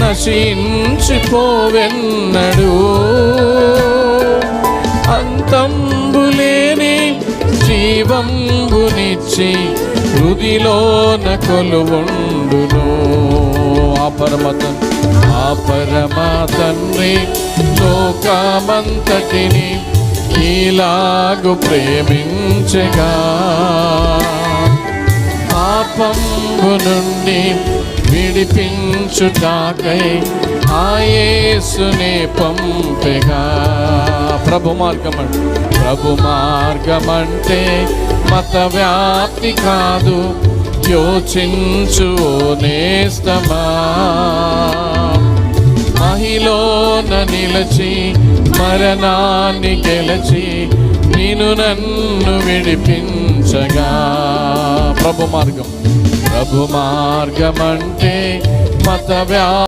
నశించిపోవెన్నడు. అంతంబులేని జీవంబునిచ్చి హృదిలోన కొలువుండును. ఆ పరమ తండ్రి లోకమంతటిని ఇలాగు ప్రేమించగా, పాపంబు నుండి విడిపించుటాకై ఆ యేసునే పంపెగా. ప్రభు మార్గమంటే మత వ్యాప్తి కాదు, యోచించు నేస్తమా. మహిలోన నిలచి మరణాన్ని గెలచి నిన్ను నన్ను విడిపించగా. ప్రభు మార్గమంటే మత